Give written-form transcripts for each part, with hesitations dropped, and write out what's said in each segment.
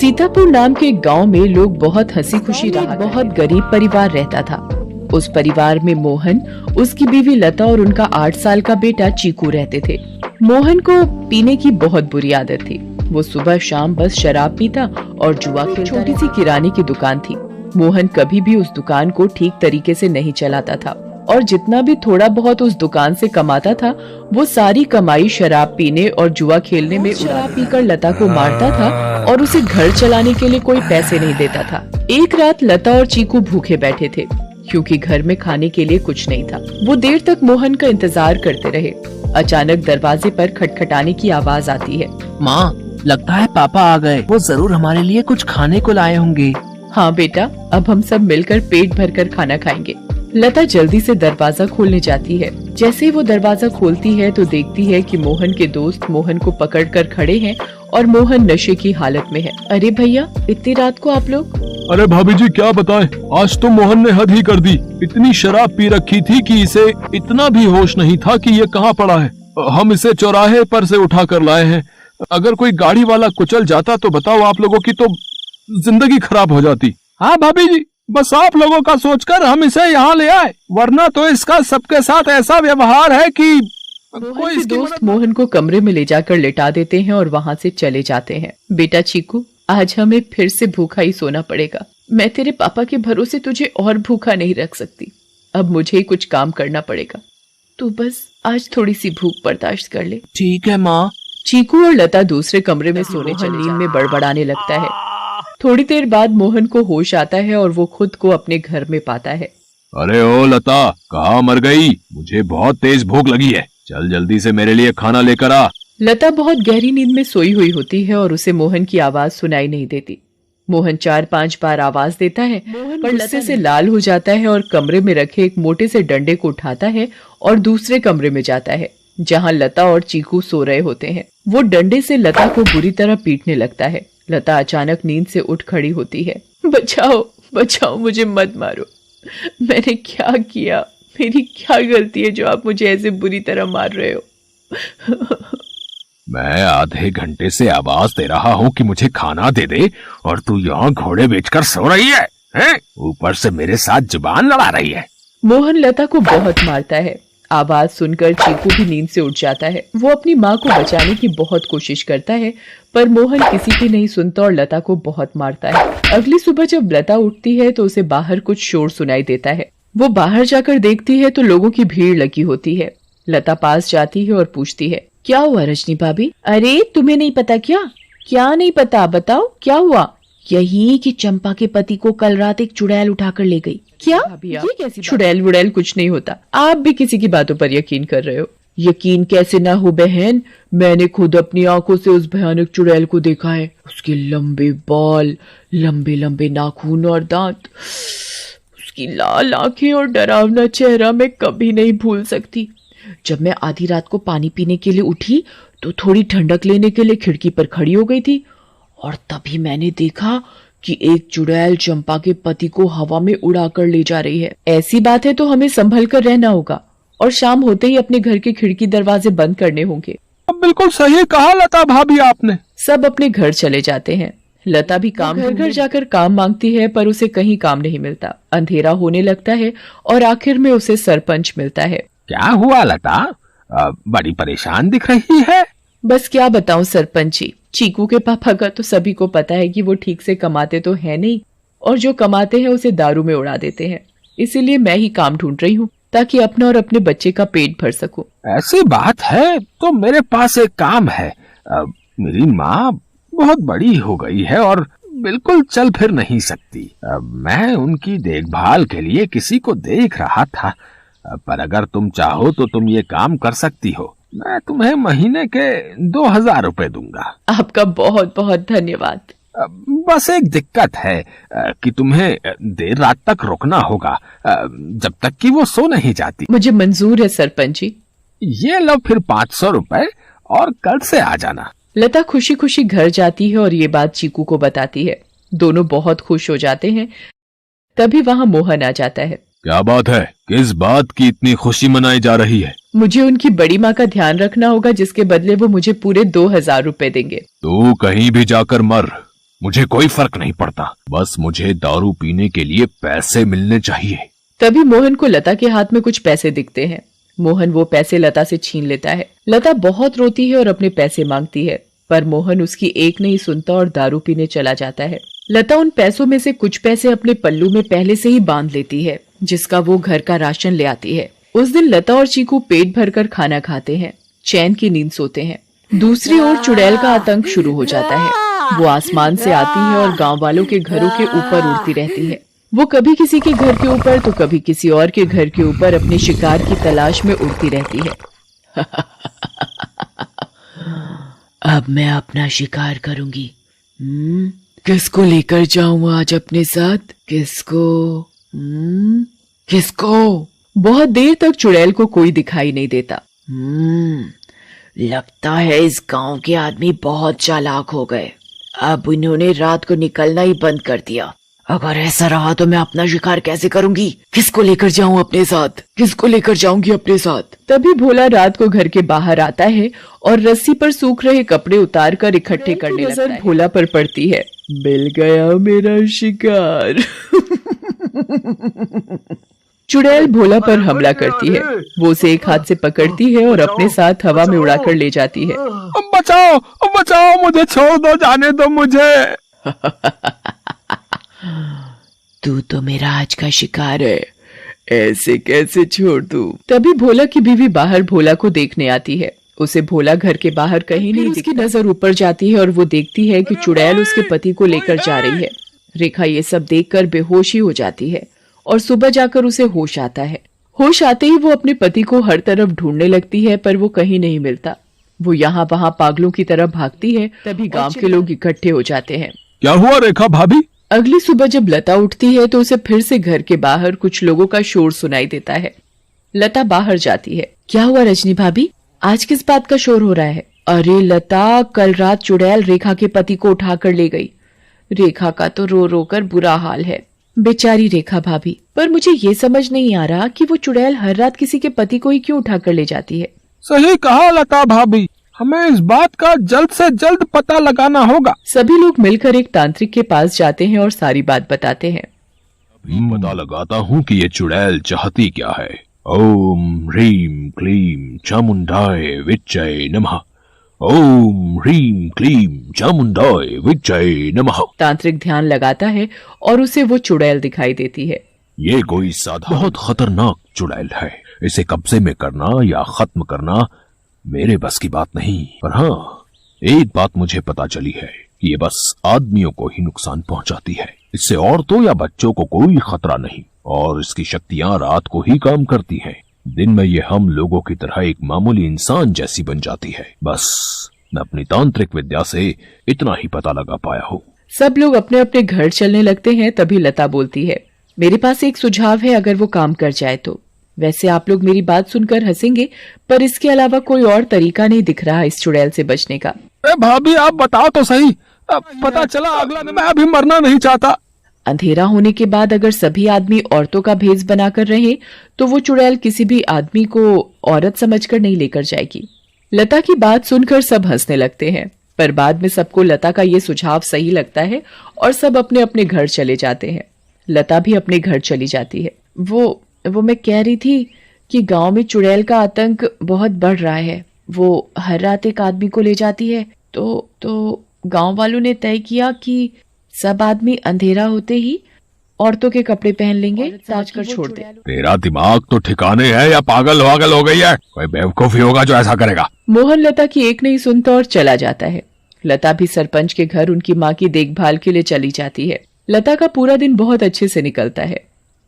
सीतापुर नाम के गांव में लोग बहुत हंसी खुशी रहा। बहुत गरीब परिवार रहता था। उस परिवार में मोहन, उसकी बीवी लता और उनका 8 साल का बेटा चीकू रहते थे। मोहन को पीने की बहुत बुरी आदत थी। वो सुबह शाम बस शराब पीता और जुआ खेलता। छोटी सी किराने की दुकान थी। मोहन कभी भी उस दुकान को ठीक तरीके से नहीं चलाता था और जितना भी थोड़ा बहुत उस दुकान से कमाता था वो सारी कमाई शराब पीने और जुआ खेलने में शराब पीकर लता को मारता था और उसे घर चलाने के लिए कोई पैसे नहीं देता था। एक रात लता और चीकू भूखे बैठे थे क्योंकि घर में खाने के लिए कुछ नहीं था। वो देर तक मोहन का इंतजार करते रहे। अचानक दरवाजे पर खटखटाने की आवाज आती है। माँ, लगता है पापा आ गए। वो जरूर हमारे लिए कुछ खाने को लाए होंगे। हाँ बेटा, अब हम सब मिलकर पेट भरकर खाना खाएंगे। लता जल्दी से दरवाजा खोलने जाती है। जैसे ही वो दरवाजा खोलती है तो देखती है कि मोहन के दोस्त मोहन को पकड़कर खड़े हैं और मोहन नशे की हालत में है। अरे भैया, इतनी रात को आप लोग? अरे भाभी जी, क्या बताएं, आज तो मोहन ने हद ही कर दी। इतनी शराब पी रखी थी कि इसे इतना भी होश नहीं था कि ये कहाँ पड़ा है। हम इसे चौराहे पर से उठा कर लाए हैं। अगर कोई गाड़ी वाला कुचल जाता तो बताओ, आप लोगों की तो जिंदगी खराब हो जाती। हाँ भाभी जी, बस आप लोगों का सोचकर हम इसे यहाँ ले आए, वरना तो इसका सबके साथ ऐसा व्यवहार है कि कोई इसके दोस्त मोहन को कमरे में ले जाकर लिटा देते हैं और वहाँ से चले जाते हैं। बेटा चीकू, आज हमें फिर से भूखा ही सोना पड़ेगा। मैं तेरे पापा के भरोसे तुझे और भूखा नहीं रख सकती। अब मुझे ही कुछ काम करना पड़ेगा। तू बस आज थोड़ी सी भूख बर्दाश्त कर ले। ठीक है माँ। चीकू और लता दूसरे कमरे में सोने चले। नींद में बड़बड़ाने लगता है। थोड़ी देर बाद मोहन को होश आता है और वो खुद को अपने घर में पाता है। अरे ओ लता, कहाँ मर गई? मुझे बहुत तेज भूख लगी है। चल जल्दी से मेरे लिए खाना लेकर आ। लता बहुत गहरी नींद में सोई हुई होती है और उसे मोहन की आवाज सुनाई नहीं देती। मोहन 4-5 बार आवाज देता है पर गुस्से से लाल हो जाता है और कमरे में रखे एक मोटे से डंडे को उठाता है और दूसरे कमरे में जाता है जहाँ लता और चीकू सो रहे होते हैं। वो डंडे से लता को बुरी तरह पीटने लगता है। लता अचानक नींद से उठ खड़ी होती है। बचाओ बचाओ, मुझे मत मारो। मैंने क्या किया? मेरी क्या गलती है जो आप मुझे ऐसे बुरी तरह मार रहे हो? मैं आधे घंटे से आवाज दे रहा हूँ कि मुझे खाना दे दे और तू यहाँ घोड़े बेचकर सो रही है, हैं? ऊपर से मेरे साथ जुबान लड़ा रही है। मोहन लता को बहुत मारता है। आवाज सुनकर चीकू भी नींद से उठ जाता है। वो अपनी माँ को बचाने की बहुत कोशिश करता है पर मोहन किसी की नहीं सुनता और लता को बहुत मारता है। अगली सुबह जब लता उठती है तो उसे बाहर कुछ शोर सुनाई देता है। वो बाहर जाकर देखती है तो लोगों की भीड़ लगी होती है। लता पास जाती है और पूछती है, क्या हुआ रजनी भाभी? अरे तुम्हें नहीं पता क्या? क्या नहीं पता, बताओ क्या हुआ? यही कि चंपा के पति को कल रात एक चुड़ैल उठाकर ले गई। क्या? ये कैसी चुड़ैल वुड़ैल कुछ नहीं होता। आप भी किसी की बातों पर यकीन कर रहे हो। यकीन कैसे ना हो बहन, मैंने खुद अपनी आंखों से उस भयानक चुड़ैल को देखा है। उसके लंबे बाल, लंबे लंबे नाखून और दांत, उसकी लाल आंखें और डरावना चेहरा मैं कभी नहीं भूल सकती। जब मैं आधी रात को पानी पीने के लिए उठी तो थोड़ी ठंडक लेने के लिए खिड़की पर खड़ी हो गई थी और तभी मैंने देखा कि एक चुड़ैल चंपा के पति को हवा में उड़ाकर ले जा रही है। ऐसी बात है तो हमें संभल कर रहना होगा और शाम होते ही अपने घर के खिड़की दरवाजे बंद करने होंगे। अब बिल्कुल सही कहा लता भाभी आपने। सब अपने घर चले जाते हैं। लता भी काम घर घर जाकर काम मांगती है पर उसे कहीं काम नहीं मिलता। अंधेरा होने लगता है और आखिर में उसे सरपंच मिलता है। क्या हुआ लता? बड़ी परेशान दिख रही है। बस क्या बताऊं सरपंच जी, चीकू के पापा का तो सभी को पता है कि वो ठीक से कमाते तो है नहीं और जो कमाते हैं उसे दारू में उड़ा देते हैं। इसीलिए मैं ही काम ढूंढ रही हूँ ताकि अपना और अपने बच्चे का पेट भर सकूं। ऐसी बात है तो मेरे पास एक काम है। मेरी माँ बहुत बड़ी हो गई है और बिल्कुल चल फिर नहीं सकती। मैं उनकी देखभाल के लिए किसी को देख रहा था, पर अगर तुम चाहो तो तुम ये काम कर सकती हो। मैं तुम्हें महीने के 2000 रुपए दूंगा। आपका बहुत बहुत धन्यवाद। बस एक दिक्कत है कि तुम्हें देर रात तक रुकना होगा, जब तक कि वो सो नहीं जाती। मुझे मंजूर है सरपंच जी। ये लो फिर 500 रुपए और कल से आ जाना। लता खुशी खुशी घर जाती है और ये बात चीकू को बताती है। दोनों बहुत खुश हो जाते हैं। तभी वहाँ मोहन आ जाता है। क्या बात है? किस बात की इतनी खुशी मनाई जा रही है? मुझे उनकी बड़ी माँ का ध्यान रखना होगा जिसके बदले वो मुझे पूरे 2000 रुपए देंगे। तू कहीं भी जाकर मर, मुझे कोई फर्क नहीं पड़ता, बस मुझे दारू पीने के लिए पैसे मिलने चाहिए। तभी मोहन को लता के हाथ में कुछ पैसे दिखते हैं। मोहन वो पैसे लता से छीन लेता है। लता बहुत रोती है और अपने पैसे मांगती है, पर मोहन उसकी एक नहीं सुनता और दारू पीने चला जाता है। लता उन पैसों में से कुछ पैसे अपने पल्लू में पहले से ही बांध लेती है, जिसका वो घर का राशन ले आती है। उस दिन लता और चीकू पेट भरकर खाना खाते हैं, चैन की नींद सोते हैं। दूसरी ओर चुड़ैल का आतंक शुरू हो जाता है। वो आसमान से आती है और गांव वालों के घरों के ऊपर उड़ती रहती है। वो कभी किसी के घर के ऊपर तो कभी किसी और के घर के ऊपर अपने शिकार की तलाश में उड़ती रहती है। अब मैं अपना शिकार करूंगी। किसको लेकर जाऊं आज अपने साथ? किसको? बहुत देर तक चुड़ैल को कोई दिखाई नहीं देता। लगता है इस गांव के आदमी बहुत चालाक हो गए। अब इन्होंने रात को निकलना ही बंद कर दिया। अगर ऐसा रहा तो मैं अपना शिकार कैसे करूंगी? किसको लेकर जाऊं अपने साथ? किसको लेकर जाऊंगी अपने साथ? तभी भोला रात को घर के बाहर आता है और रस्सी पर सूख रहे कपड़े उतार कर इकट्ठे करने लगता है। भोला पर पड़ती है। मिल गया मेरा शिकार। चुड़ैल भोला पर हमला करती है। वो उसे एक हाथ से पकड़ती है और अपने साथ हवा में उड़ाकर ले जाती है। बचाओ बचाओ, मुझे छोड़ दो, जाने दो मुझे। तू तो मेरा आज का शिकार है, ऐसे कैसे छोड़ दूं? तभी भोला की बीवी बाहर भोला को देखने आती है। उसे भोला घर के बाहर कहीं नहीं दिखता। उसकी नजर ऊपर जाती है और वो देखती है कि चुड़ैल उसके पति को लेकर जा रही है। रेखा ये सब देखकर बेहोश ही हो जाती है और सुबह जाकर उसे होश आता है। होश आते ही वो अपने पति को हर तरफ ढूंढने लगती है, पर वो कहीं नहीं मिलता। वो यहाँ वहाँ पागलों की तरह भागती है। तभी गांव के लोग इकट्ठे हो जाते हैं। क्या हुआ रेखा भाभी? अगली सुबह जब लता उठती है तो उसे फिर से घर के बाहर कुछ लोगों का शोर सुनाई देता है। लता बाहर जाती है। क्या हुआ रजनी भाभी, आज किस बात का शोर हो रहा है? अरे लता, कल रात चुड़ैल रेखा के पति को उठाकर ले गई। रेखा का तो रो रो कर बुरा हाल है। बेचारी रेखा भाभी। पर मुझे ये समझ नहीं आ रहा कि वो चुड़ैल हर रात किसी के पति को ही क्यों उठाकर ले जाती है। सही कहा लता भाभी, हमें इस बात का जल्द से जल्द पता लगाना होगा। सभी लोग मिलकर एक तांत्रिक के पास जाते हैं और सारी बात बताते हैं। पता लगाता हूँ कि ये चुड़ैल चाहती क्या है। ओम ह्रीम क्लीम चामुंडाय विच्चय नमः। ओम ह्रीम क्लीम चामुंडाय विच्चय नमः। तांत्रिक ध्यान लगाता है और उसे वो चुड़ैल दिखाई देती है। ये कोई साधा बहुत खतरनाक चुड़ैल है। इसे कब्जे में करना या खत्म करना मेरे बस की बात नहीं। पर हाँ, एक बात मुझे पता चली है कि ये बस आदमियों को ही नुकसान पहुंचाती है। इससे औरतों या बच्चों को कोई खतरा नहीं और इसकी शक्तियां रात को ही काम करती हैं। दिन में ये हम लोगों की तरह एक मामूली इंसान जैसी बन जाती है। बस मैं अपनी तांत्रिक विद्या से इतना ही पता लगा पाया हूँ। सब लोग अपने अपने घर चलने लगते हैं। तभी लता बोलती है, मेरे पास एक सुझाव है, अगर वो काम कर जाए तो। वैसे आप लोग मेरी बात सुनकर हंसेंगे, पर इसके अलावा कोई और तरीका नहीं दिख रहा इस चुड़ैल से बचने का। भाभी आप बताओ तो सही, पता चला अगला दिन मैं अभी मरना नहीं चाहता। अंधेरा होने के बाद अगर सभी आदमी औरतों का भेष बनाकर रहे तो वो चुड़ैल किसी भी आदमी को औरत समझकर नहीं लेकर जाएगी। लता की बात सुनकर सब हंसने लगते हैं, पर बाद में सबको लता का ये सुझाव सही लगता है और सब अपने अपने घर चले जाते हैं। लता भी अपने घर चली जाती है। वो मैं कह रही थी कि गांव में चुड़ैल का आतंक बहुत बढ़ रहा है। वो हर रात एक आदमी को ले जाती है। तो गांव वालों ने तय किया कि सब आदमी अंधेरा होते ही औरतों के कपड़े पहन लेंगे, साज कर छोड़ दे। तेरा दिमाग तो ठिकाने है या पागल हो गई है? कोई बेवकूफी होगा जो ऐसा करेगा। मोहन लता की एक नहीं सुनता और चला जाता है। लता भी सरपंच के घर उनकी माँ की देखभाल के लिए चली जाती है। लता का पूरा दिन बहुत अच्छे से निकलता है।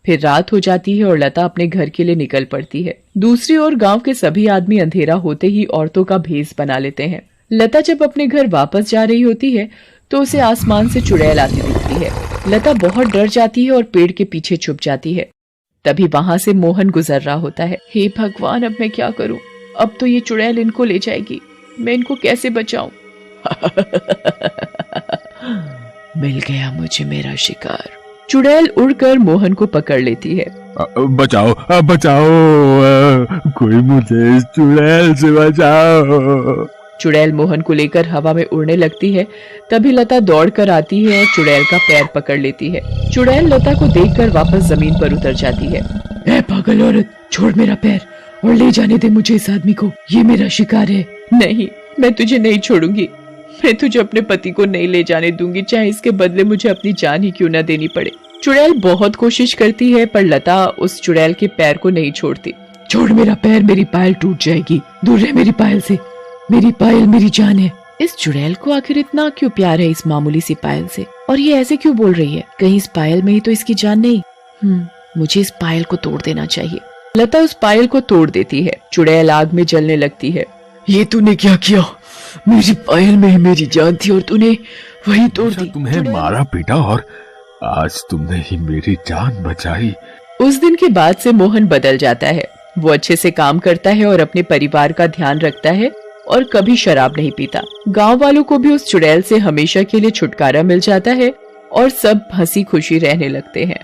फिर रात हो जाती है और लता अपने घर के लिए निकल पड़ती है। दूसरी ओर गांव के सभी आदमी अंधेरा होते ही औरतों का भेष बना लेते हैं। लता जब अपने घर वापस जा रही होती है तो उसे आसमान से चुड़ैल आती दिखती है। लता बहुत डर जाती है और पेड़ के पीछे छुप जाती है। तभी वहां से मोहन गुजर रहा होता है। हे भगवान, अब मैं क्या करूं? अब तो ये चुड़ैल इनको ले जाएगी, मैं इनको कैसे बचाऊं? मिल गया मुझे मेरा शिकार। चुड़ैल उड़कर मोहन को पकड़ लेती है। बचाओ बचाओ, कोई मुझे इस चुड़ैल से बचाओ। चुड़ैल मोहन को लेकर हवा में उड़ने लगती है। तभी लता दौड़ कर आती है और चुड़ैल का पैर पकड़ लेती है। चुड़ैल लता को देखकर वापस जमीन पर उतर जाती है। ए पागल औरत, छोड़ मेरा पैर और ले जाने दे मुझे इस आदमी को, ये मेरा शिकार है। नहीं, मैं तुझे नहीं छोड़ूंगी। मैं तुझे अपने पति को नहीं ले जाने दूंगी, चाहे इसके बदले मुझे अपनी जान ही क्यों न देनी पड़े। चुड़ैल बहुत कोशिश करती है पर लता उस चुड़ैल के पैर को नहीं छोड़ती। छोड़ मेरा पैर, मेरी पायल टूट जाएगी, दूर रह मेरी पायल से, मेरी पायल मेरी जान है। इस चुड़ैल को आखिर इतना क्यों प्यार है इस मामूली सी पायल से, और ये ऐसे क्यों बोल रही है? कहीं इस पायल में ही तो इसकी जान नहीं। मुझे इस पायल को तोड़ देना चाहिए। लता उस पायल को तोड़ देती है। चुड़ैल आग में जलने लगती है। ये तूने क्या किया? मेरी पायल में मेरी जान थी और तूने वही तोड़ दी। तुम्हें मारा पीटा और आज तुमने ही मेरी जान बचाई। उस दिन के बाद से मोहन बदल जाता है। वो अच्छे से काम करता है और अपने परिवार का ध्यान रखता है और कभी शराब नहीं पीता। गांव वालों को भी उस चुड़ैल से हमेशा के लिए छुटकारा मिल जाता है और सब हंसी खुशी रहने लगते हैं।